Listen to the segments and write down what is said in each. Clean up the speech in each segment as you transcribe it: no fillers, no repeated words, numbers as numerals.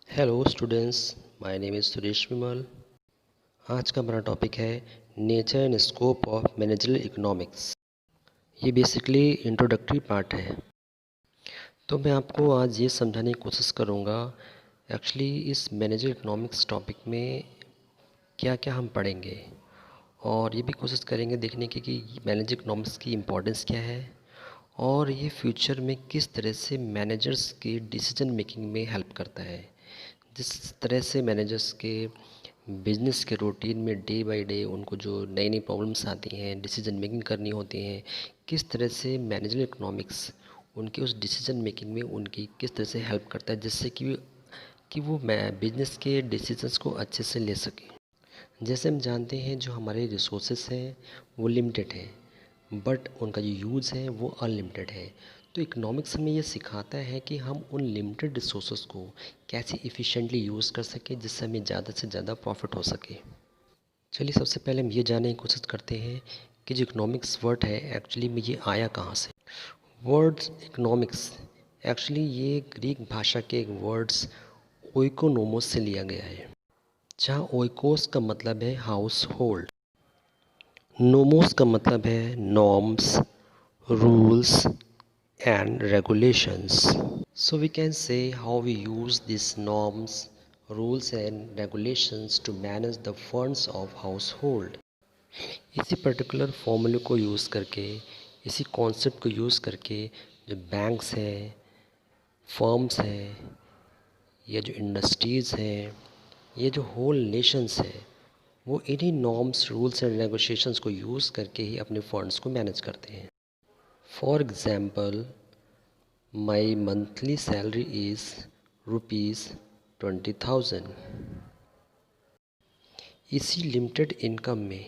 Hello students, my name is Suresh Vimal. आज का हमारा टॉपिक है nature and scope of managerial economics. ये बेसिकली इंट्रोडक्टरी पार्ट है। तो मैं आपको आज ये समझाने की कोशिश करूँगा एक्चुअली इस मैनेजरियल इकोनॉमिक्स टॉपिक में क्या क्या हम पढ़ेंगे, और ये भी कोशिश करेंगे देखने की कि मैनेजरियल इकोनॉमिक्स की इम्पोर्टेंस क्या है और ये फ्यूचर में किस तरह से मैनेजर्स की डिसीजन मेकिंग में हेल्प करता है। जिस तरह से मैनेजर्स के बिजनेस के रूटीन में डे बाय डे उनको जो नई नई प्रॉब्लम्स आती हैं, डिसीजन मेकिंग करनी होती हैं, किस तरह से मैनेजर इकोनॉमिक्स उनके उस डिसीजन मेकिंग में उनकी किस तरह से हेल्प करता है, जिससे कि वो बिजनेस के डिसीजंस को अच्छे से ले सकें। जैसे हम जानते हैं जो हमारे रिसोर्सेस हैं वो लिमिटेड है, बट उनका जो यूज़ है वो अनलिमिटेड है। तो इकोनॉमिक्स हमें ये सिखाता है कि हम उन लिमिटेड रिसोर्सेस को कैसे इफ़िशेंटली यूज़ कर सकें जिससे हमें ज़्यादा से ज़्यादा प्रॉफिट हो सके। चलिए सबसे पहले हम ये जानने की कोशिश करते हैं कि जो इकोनॉमिक्स वर्ड है एक्चुअली में ये आया कहाँ से। वर्ड्स इकोनॉमिक्स एक्चुअली ये ग्रीक भाषा के एक वर्ड्स ओइकोनोमोस से लिया गया है, जहाँ ओइकोस का मतलब है हाउस होल्ड, नोमोस का मतलब है norms, rules and regulations. So we can say how we use these norms, rules and regulations to manage the funds of household. इसी पर्टिकुलर फॉर्मूले को यूज़ करके, इसी कॉन्सेप्ट को यूज़ करके जो बैंक्स हैं, फर्म्स हैं, या जो इंडस्ट्रीज़ हैं, ये जो होल नेशंस है, वो इन्हीं नॉर्म्स, रूल्स एंड नेगोशिएशंस को यूज़ करके ही अपने फंड्स को मैनेज करते हैं। For example, My monthly salary is ₹20,000। इसी लिमिटेड इनकम में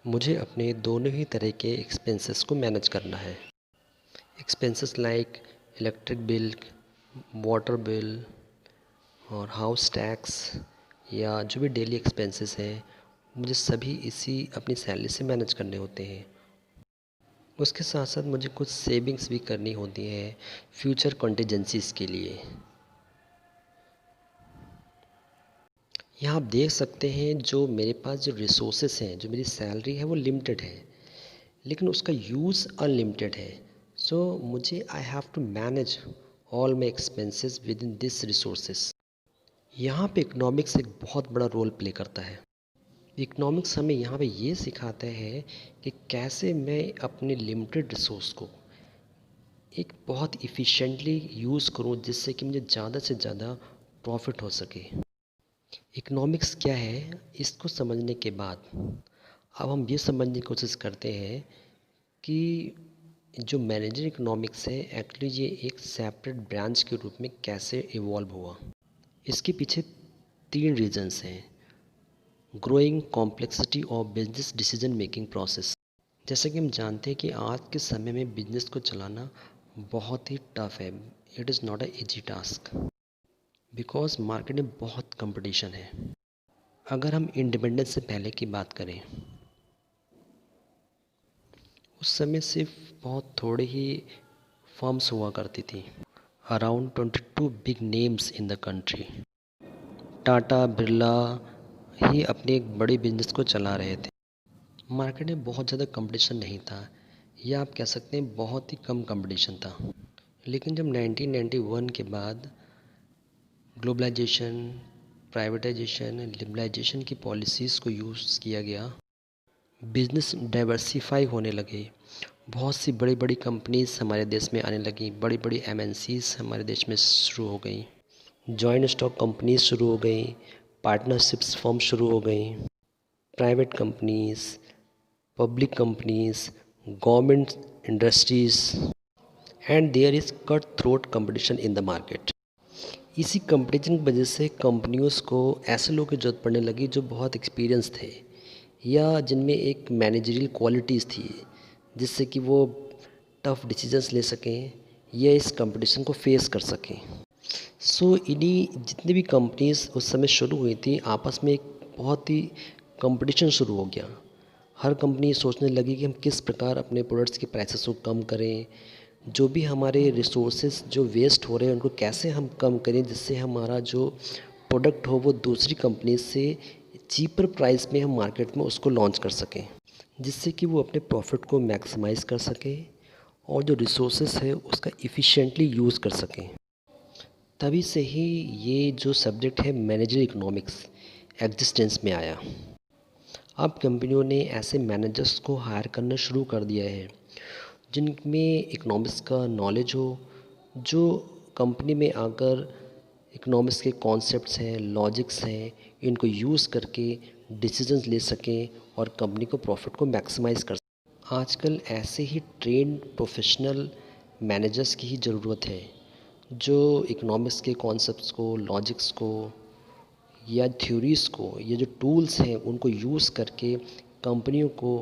मुझे अपने दोनों ही तरह के एक्सपेंसेस को मैनेज करना है। Expenses like electric bill, water bill और हाउस टैक्स, या जो भी डेली एक्सपेंसेस हैं, मुझे सभी इसी अपनी सैलरी से मैनेज करने होते हैं। उसके साथ साथ मुझे कुछ सेविंग्स भी करनी होती हैं फ्यूचर कॉन्टीजेंसीज़ के लिए। यहाँ आप देख सकते हैं जो मेरे पास जो रिसोर्सेस हैं, जो मेरी सैलरी है वो लिमिटेड है, लेकिन उसका यूज़ अनलिमिटेड है। सो मुझे I have to manage all my expenses within this resources. यहाँ पे इकोनॉमिक्स एक बहुत बड़ा रोल प्ले करता है। इकोनॉमिक्स हमें यहाँ पे ये सिखाता है कि कैसे मैं अपने लिमिटेड रिसोर्स को एक बहुत इफ़िशेंटली यूज़ करूँ जिससे कि मुझे ज़्यादा से ज़्यादा प्रॉफिट हो सके। इकोनॉमिक्स क्या है, इसको समझने के बाद अब हम ये समझने की कोशिश करते हैं कि जो मैनेजर इकोनॉमिक्स है एक्चुअली ये एक सेपरेट ब्रांच के रूप में कैसे इवॉल्व हुआ। इसके पीछे 3 रीजंस हैं। Growing complexity of business decision making process. जैसे कि हम जानते हैं कि आज के समय में बिजनेस को चलाना बहुत ही टफ है। It is not a easy task because market में बहुत कंपटीशन है। अगर हम इंडिपेंडेंस से पहले की बात करें, उस समय सिर्फ बहुत थोड़े ही फर्म्स हुआ करती थी। Around 22 big names in the country. Tata, Birla ही अपने एक बड़े बिजनेस को चला रहे थे। मार्केट में बहुत ज़्यादा कंपटीशन नहीं था, या आप कह सकते हैं बहुत ही कम कंपटीशन था। लेकिन जब 1991 के बाद ग्लोबलाइजेशन, प्राइवेटाइजेशन, लिबरलाइजेशन की पॉलिसीज़ को यूज़ किया गया, बिज़नेस डाइवर्सिफाई होने लगे, बहुत सी बड़ी बड़ी कंपनीज़ हमारे देश में आने लगी, बड़ी बड़ी एमएनसीज़ हमारे देश में शुरू हो गई, जॉइंट स्टॉक कंपनीज शुरू हो गई, पार्टनरशिप्स फर्म शुरू हो गई, private companies, public companies, government industries, and there is cut throat competition in the market. इसी कंपटीशन की वजह से कंपनियों को ऐसे लोगों की ज़रूरत पड़ने लगी जो बहुत एक्सपीरियंस थे, या जिनमें एक मैनेजरियल क्वालिटीज़ थी, जिससे कि वो टफ़ डिसीजंस ले सकें या इस कंपटीशन को फेस कर सकें। सो इन्हीं जितनी भी कंपनीज़ उस समय शुरू हुई थी, आपस में एक बहुत ही कंपटीशन शुरू हो गया। हर कंपनी सोचने लगी कि हम किस प्रकार अपने प्रोडक्ट्स के प्राइसेस को कम करें, जो भी हमारे रिसोर्सेज जो वेस्ट हो रहे हैं उनको कैसे हम कम करें जिससे हमारा जो प्रोडक्ट हो वो दूसरी कंपनी से चीपर प्राइस में हम मार्केट में उसको लॉन्च कर सकें, जिससे कि वो अपने प्रॉफिट को मैक्सिमाइज़ कर सकें और जो रिसोर्सेस है उसका इफ़िशिएंटली यूज़ कर सकें। तभी से ही ये जो सब्जेक्ट है मैनेजर इकोनॉमिक्स एग्जिस्टेंस में आया। अब कंपनियों ने ऐसे मैनेजर्स को हायर करना शुरू कर दिया है जिनमें इकोनॉमिक्स का नॉलेज हो, जो कंपनी में आकर इकोनॉमिक्स के कॉन्सेप्ट्स हैं, लॉजिक्स हैं, इनको यूज़ करके डिसीजंस ले सकें और कंपनी को प्रॉफिट को मैक्सिमाइज़ कर सकें। आजकल ऐसे ही ट्रेन्ड प्रोफेशनल मैनेजर्स की ही ज़रूरत है जो इकोनॉमिक्स के कॉन्सेप्ट्स को, लॉजिक्स को या थ्योरीज़ को, ये जो टूल्स हैं उनको यूज़ करके कंपनियों को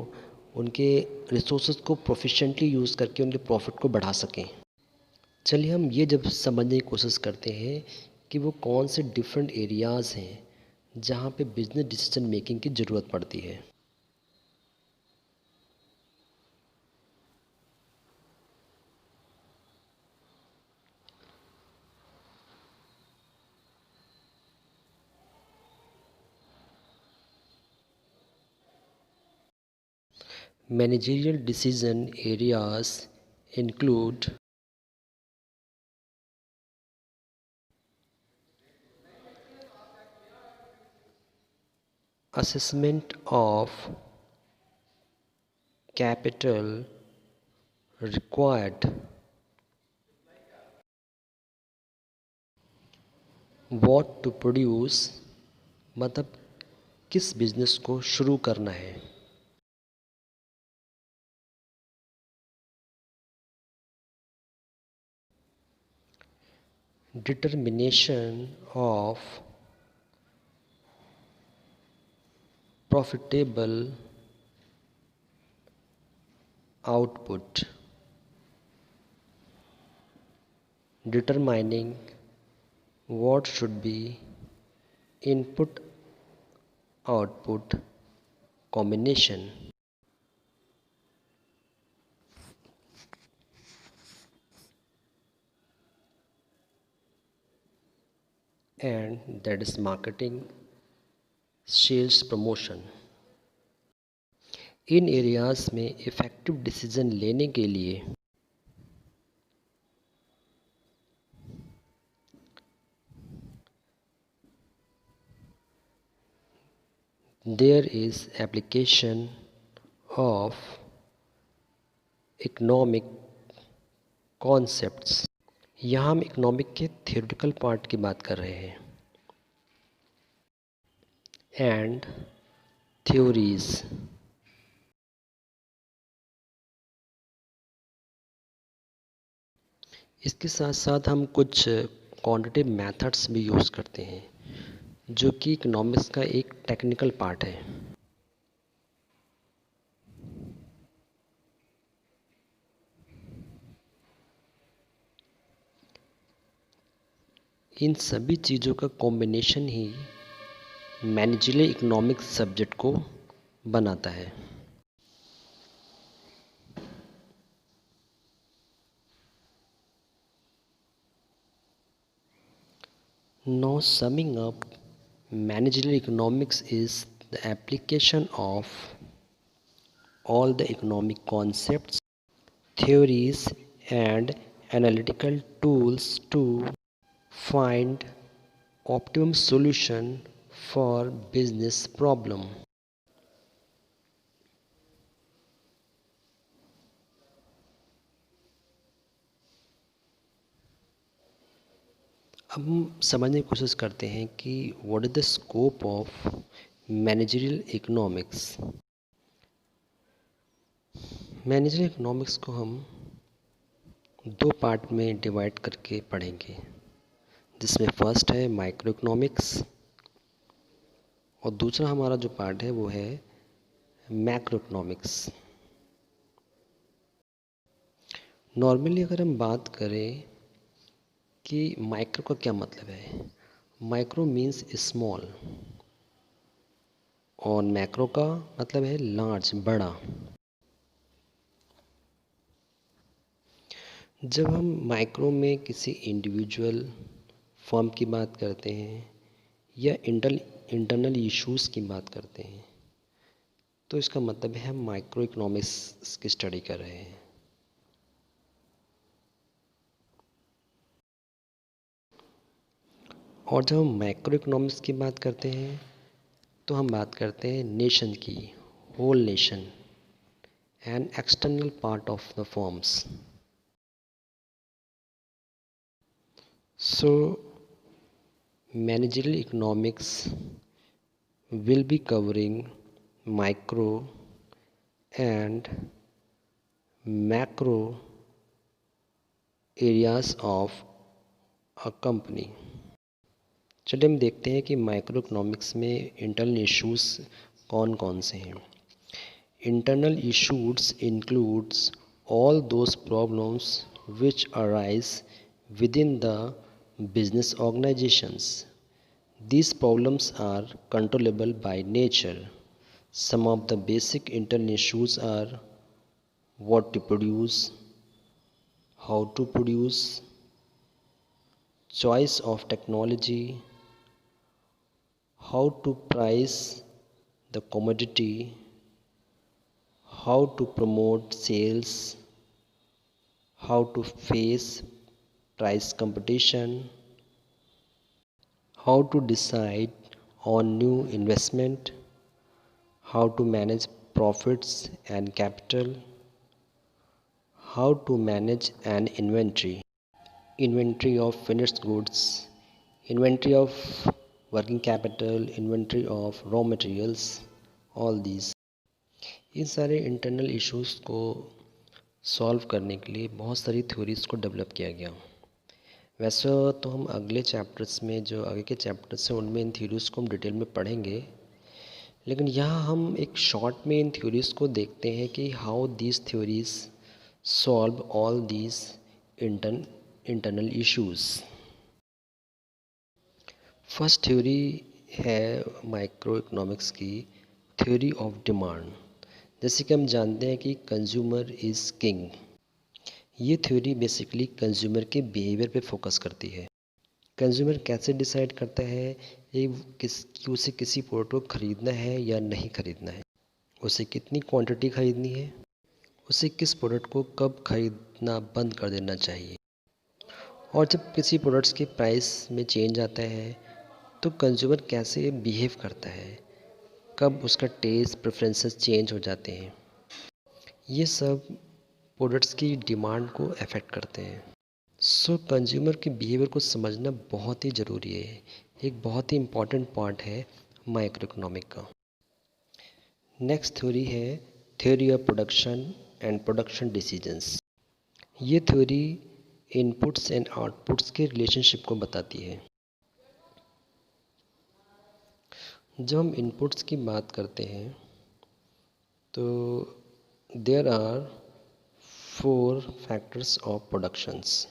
उनके रिसोर्सेज को प्रोफिशिएंटली यूज़ करके उनके प्रॉफिट को बढ़ा सकें। चलिए हम ये जब समझने की कोशिश करते हैं कि वो कौन से डिफरेंट एरियाज़ हैं जहाँ पे बिजनेस डिसीजन मेकिंग की ज़रूरत पड़ती है। Managerial decision areas include assessment of capital required, what to produce, मतलब किस बिजनेस को शुरू करना है। Determination of profitable output, determining what should be input output combination, and that is marketing, sales, promotion। In areas में effective decision लेने के लिए there is application of economic concepts। यहाँ हम इकोनॉमिक के थियोरेटिकल पार्ट की बात कर रहे हैं। एंड थ्योरीज, इसके साथ साथ हम कुछ क्वांटिटेटिव मेथड्स भी यूज़ करते हैं जो कि इकोनॉमिक्स का एक टेक्निकल पार्ट है। इन सभी चीज़ों का कॉम्बिनेशन ही मैनेजरियल इकोनॉमिक्स सब्जेक्ट को बनाता है। Now summing up, managerial economics is the application of all the economic concepts, theories and analytical tools to find optimum solution for business problem। अब हम समझने की कोशिश करते हैं कि what is the scope of managerial economics. Managerial economics को हम दो पार्ट में डिवाइड करके पढ़ेंगे, जिसमें फर्स्ट है माइक्रो इकोनॉमिक्स और दूसरा हमारा जो पार्ट है वो है मैक्रो इकोनॉमिक्स। नॉर्मली अगर हम बात करें कि माइक्रो का क्या मतलब है, माइक्रो मीन्स स्मॉल और मैक्रो का मतलब है लार्ज, बड़ा। जब हम माइक्रो में किसी इंडिविजुअल फर्म की बात करते हैं या इंटरनल इश्यूज़ की बात करते हैं तो इसका मतलब है हम माइक्रो इकोनॉमिक्स की स्टडी कर रहे हैं। और जब हम माइक्रो इकोनॉमिक्स की बात करते हैं तो हम बात करते हैं नेशन की, whole nation and external part of the forms. So managerial economics will be covering micro and macro areas of a company। चलिए हम देखते हैं कि माइक्रो इकोनॉमिक्स में इंटरनल इश्यूज कौन कौन से हैं। Internal issues includes all those problems which arise within the business organizations. These problems are controllable by nature. Some of the basic internal issues are what to produce, how to produce, choice of technology, how to price the commodity, how to promote sales, how to face price competition, how to decide on new investment, how to manage profits and capital, how to manage an inventory of finished goods, inventory of working capital, inventory of raw materials, all these। इन सारे internal issues को solve करने के लिए बहुत सारी theories को develop किया गया। वैसे तो हम अगले चैप्टर्स में, जो आगे के चैप्टर्स हैं, उनमें इन थ्योरीज़ को हम डिटेल में पढ़ेंगे, लेकिन यहाँ हम एक शॉर्ट में इन थ्योरीज़ को देखते हैं कि how these theories solve all these internal issues. First theory है माइक्रो इकोनॉमिक्स की, थ्योरी ऑफ डिमांड। जैसे कि हम जानते हैं कि कंज्यूमर इज़ किंग। ये थ्योरी बेसिकली कंज्यूमर के बिहेवियर पे फोकस करती है। कंज्यूमर कैसे डिसाइड करता है कि उसे किसी प्रोडक्ट को ख़रीदना है या नहीं ख़रीदना है, उसे कितनी क्वांटिटी ख़रीदनी है, उसे किस प्रोडक्ट को कब ख़रीदना बंद कर देना चाहिए। और जब किसी प्रोडक्ट्स के प्राइस में चेंज आता है तो कंज्यूमर कैसे बिहेव करता है, कब उसका टेस्ट प्रेफरेंसेस चेंज हो जाते हैं, ये सब प्रोडक्ट्स की डिमांड को अफेक्ट करते हैं। सो कंज्यूमर के बिहेवियर को समझना बहुत ही ज़रूरी है, एक बहुत ही इम्पॉर्टेंट पार्ट है माइक्रो इकोनॉमिक का। नेक्स्ट थ्योरी है theory of production and production decisions. ये थ्योरी इनपुट्स एंड आउटपुट्स के रिलेशनशिप को बताती है। जब हम इनपुट्स की बात करते हैं तो there are 4 factors of productions.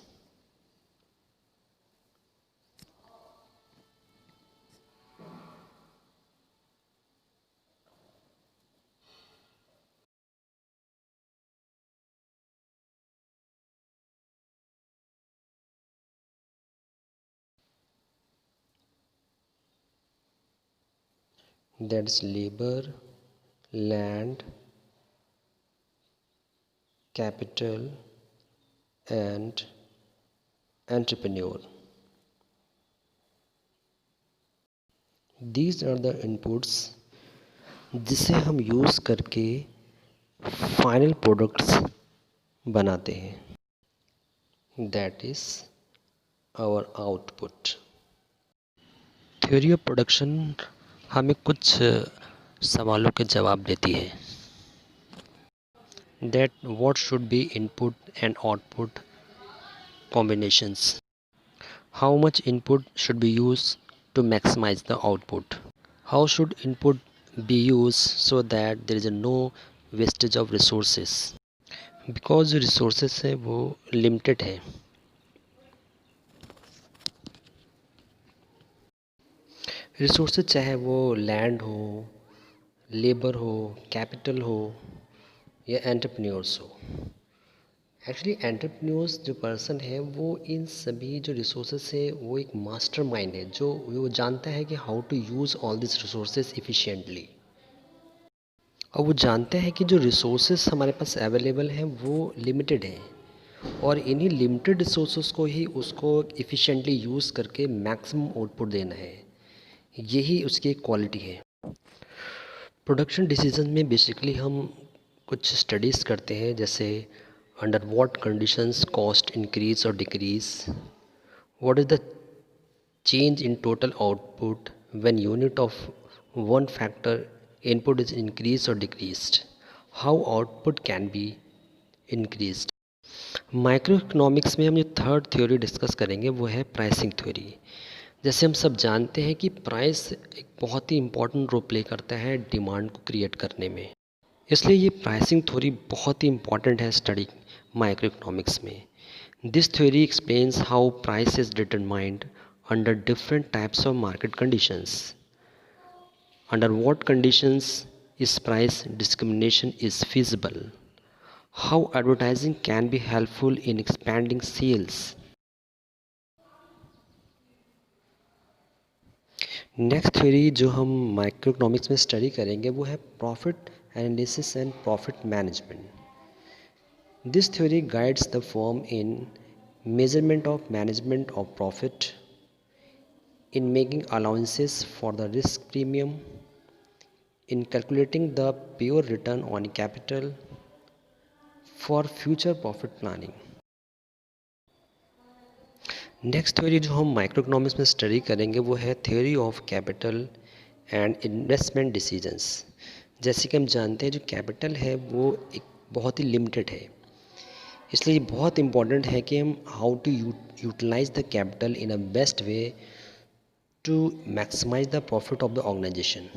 That is labor, land, capital and entrepreneur। These are the inputs जिसे हम यूज़ करके फाइनल प्रोडक्ट्स बनाते हैं। That is our output. Theory of production हमें कुछ सवालों के जवाब देती है। That what should be input and output combinations, how much input should be used to maximize the output, how should input be used so that there is no wastage of resources, because जो resources है वो limited है। resources चाहे वो land हो, labor हो, capital हो या entrepreneurs हो, एक्चुअली एंटरप्रेन्योर्स जो पर्सन है वो इन सभी जो रिसोर्सेज है वो एक मास्टरमाइंड है जो वो जानता है कि how to use all this resources efficiently. और वो जानते हैं कि जो रिसोर्सेज हमारे पास अवेलेबल हैं वो लिमिटेड हैं और इन्हीं लिमिटेड रिसोर्सेज को ही उसको इफ़िशिएंटली यूज़ करके मैक्सिमम आउटपुट देना है। यही उसकी एक क्वालिटी है। प्रोडक्शन डिसीजन में बेसिकली हम कुछ स्टडीज़ करते हैं, जैसे under what conditions cost increase और decrease, what is the change in total output when unit of one factor input is increased or decreased, how output can be increased। Micro economics में हम जो third theory discuss करेंगे वो है pricing theory. जैसे हम सब जानते हैं कि प्राइस एक बहुत ही इम्पॉर्टेंट रोल प्ले करता है डिमांड को क्रिएट करने में, इसलिए ये प्राइसिंग थ्योरी बहुत ही इम्पॉर्टेंट है स्टडी माइक्रो इकोनॉमिक्स में। This theory explains how price is determined under different types of market conditions. Under what conditions is price discrimination is feasible? How advertising can be helpful in expanding sales? Next theory जो हम micro economics में study करेंगे वो है profit analysis and profit management. This theory guides the firm in measurement of management of profit, in making allowances for the risk premium, in calculating the pure return on capital, for future profit planning। Next theory जो हम micro economics में study करेंगे वो है theory of capital and investment decisions. जैसे कि हम जानते हैं जो कैपिटल है वो एक बहुत ही लिमिटेड है, इसलिए बहुत इम्पॉर्टेंट है कि हम how to utilise the capital in a best way to maximize the profit of the organization.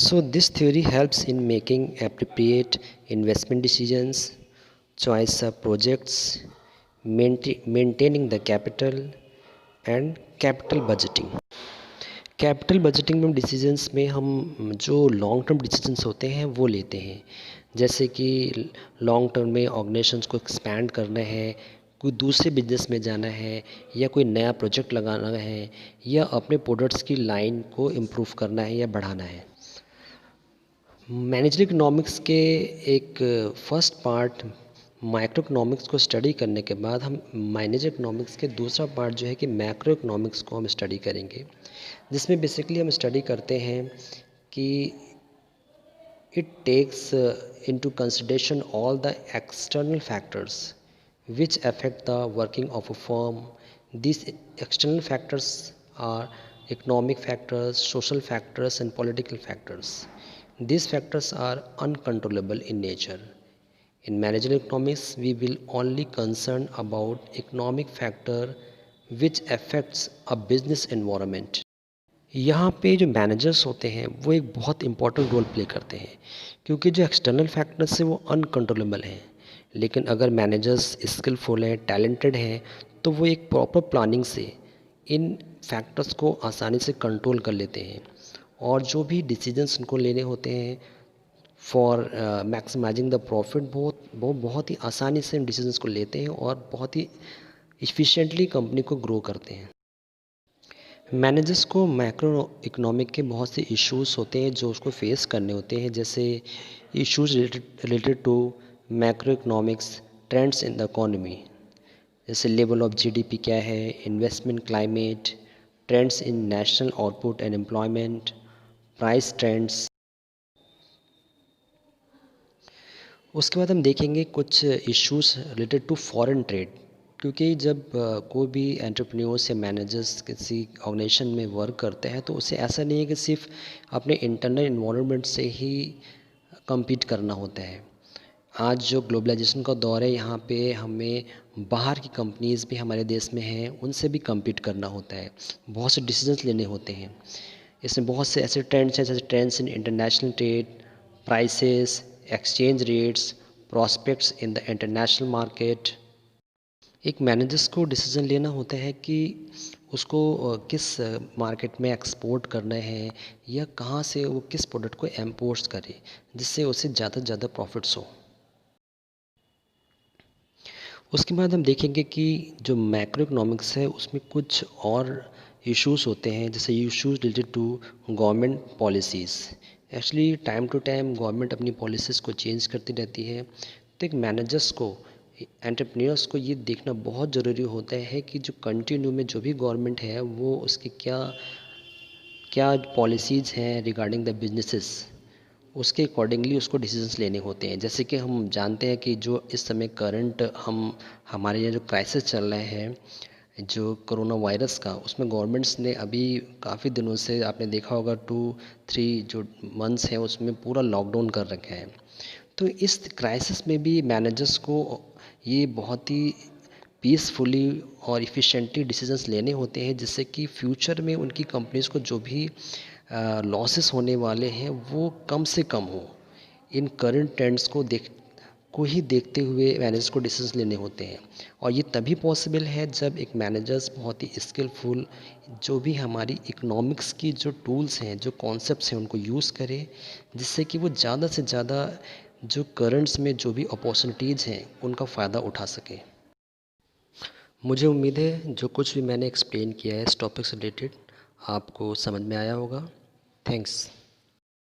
So this theory helps in making appropriate investment decisions, choice of projects, maintaining the capital and capital budgeting। Capital budgeting में decisions में हम जो long term decisions होते हैं वो लेते हैं, जैसे कि लॉन्ग टर्म में ऑर्गेनाइजेशंस को एक्सपैंड करना है, कोई दूसरे बिजनेस में जाना है, या कोई नया प्रोजेक्ट लगाना है, या अपने प्रोडक्ट्स की लाइन को इम्प्रूव करना है या बढ़ाना है। मैनेजर इकोनॉमिक्स के एक फर्स्ट पार्ट माइक्रो इकोनॉमिक्स को स्टडी करने के बाद हम मैनेजर इकोनॉमिक्स के दूसरा पार्ट जो है कि मैक्रो इकोनॉमिक्स को हम स्टडी करेंगे, जिसमें बेसिकली हम स्टडी करते हैं कि it takes into consideration all the external factors which affect the working of a firm. These external factors are economic factors, social factors and political factors. These factors are uncontrollable in nature. In managerial economics we will only concern about economic factor which affects a business environment। यहाँ पे जो managers होते हैं वो एक बहुत important role play करते हैं, क्योंकि जो एक्सटर्नल फैक्टर्स हैं वो अनकंट्रोलेबल हैं, लेकिन अगर मैनेजर्स स्किलफुल हैं, टैलेंटेड हैं, तो वो एक प्रॉपर प्लानिंग से इन फैक्टर्स को आसानी से कंट्रोल कर लेते हैं और जो भी डिसीजंस उनको लेने होते हैं फॉर मैक्सिमाइजिंग द प्रॉफिट वो बहुत ही आसानी से इन डिसीजंस को लेते हैं और बहुत ही इफ़िशिएंटली कंपनी को ग्रो करते हैं। मैनेजर्स को मैक्रो इकोनॉमिक के बहुत से इश्यूज होते हैं जो उसको फेस करने होते हैं, जैसे issues related to macro economics trends in the economy, जैसे लेवल ऑफ जीडीपी क्या है, investment climate, trends in national output and employment, price trends. उसके बाद हम देखेंगे कुछ issues related to foreign trade, क्योंकि जब कोई भी एंटरप्रेन्योर्स या मैनेजर्स किसी ऑर्गेनाइजेशन में वर्क करते हैं तो उसे ऐसा नहीं है कि सिर्फ अपने इंटरनल इन्वायरमेंट से ही compete करना होता है। आज जो ग्लोबलाइजेशन का दौर है यहाँ पे हमें बाहर की कंपनीज़ भी हमारे देश में हैं, उनसे भी compete करना होता है, बहुत से डिसीजंस लेने होते हैं। इसमें बहुत से ऐसे ट्रेंड्स हैं जैसे trends in international trade, prices, exchange rates, prospects in the international market. एक मैनेजर्स को डिसीजन लेना होता है कि उसको किस मार्केट में एक्सपोर्ट करना है या कहाँ से वो किस प्रोडक्ट को इम्पोर्ट करे जिससे उसे ज़्यादा से ज़्यादा प्रॉफिट्स हो। उसके बाद हम देखेंगे कि जो मैक्रो इकोनॉमिक्स है उसमें कुछ और इश्यूज होते हैं, जैसे issues related to government policies. Actually time to time government अपनी पॉलिसीज़ को चेंज करती रहती है, तो एक मैनेजर्स को, एंटरप्रेन्योर्स को ये देखना बहुत ज़रूरी होता है कि जो कंटिन्यू में जो भी गवर्नमेंट है वो उसकी क्या क्या पॉलिसीज़ हैं रिगार्डिंग द बिजनेसेस, उसके अकॉर्डिंगली उसको डिसीजंस लेने होते हैं। जैसे कि हम जानते हैं कि जो इस समय करंट हमारे यहाँ जो क्राइसिस चल रहे हैं जो कोरोना वायरस का, उसमें गवर्नमेंट्स ने अभी काफ़ी दिनों से आपने देखा होगा 2-3 जो मंथ्स हैं उसमें पूरा लॉकडाउन कर रखा है। तो इस क्राइसिस में भी मैनेजर्स को ये बहुत ही पीसफुली और इफ़िशेंटली डिसीजंस लेने होते हैं, जिससे कि फ्यूचर में उनकी कंपनीज़ को जो भी लॉसेस होने वाले हैं वो कम से कम हो। इन करंट ट्रेंड्स को ही देखते हुए मैनेजर्स को डिसीजंस लेने होते हैं, और ये तभी पॉसिबल है जब एक मैनेजर्स बहुत ही स्किलफुल जो भी हमारी इकोनॉमिक्स की जो टूल्स हैं, जो कॉन्सेप्ट्स हैं उनको यूज़ करे, जिससे कि वो ज़्यादा से ज़्यादा जो करंट्स में जो भी अपॉर्चुनिटीज़ हैं उनका फ़ायदा उठा सकें। मुझे उम्मीद है जो कुछ भी मैंने एक्सप्लेन किया है इस टॉपिक से रिलेटेड आपको समझ में आया होगा। थैंक्स।